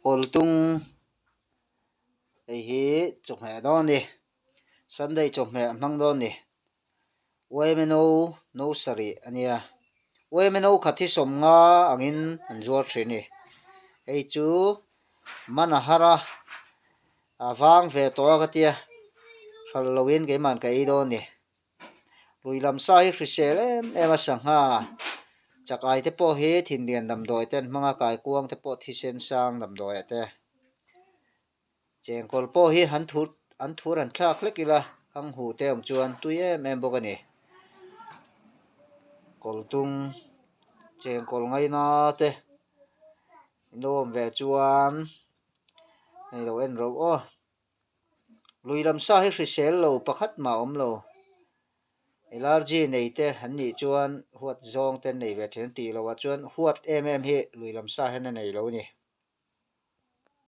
Koltung hi chok me don ni Sunday chok me mang don ni Wemeno no sari ania Wemeno khathi somnga angin anzuar thini ei chu manahara awang ve to ka tia halloween ke man kai don ni luilam sai hrisel em sangha chakai te po hi thin lian dam doi ten manga kai kuang te po thi sen sang dam doi ate chengkol po hi han thur an thlak lekila ang hu te om chuan tuye em bokani koltung chengkol ngai na te nom ve chuan nei lo en ro o luilam sa hi hrisel lo pakhat ma om lo LRG nei te han ni chuan huat zong ten nei ve then ti lo wa chuan huat hi luilam sa hen nei lo ni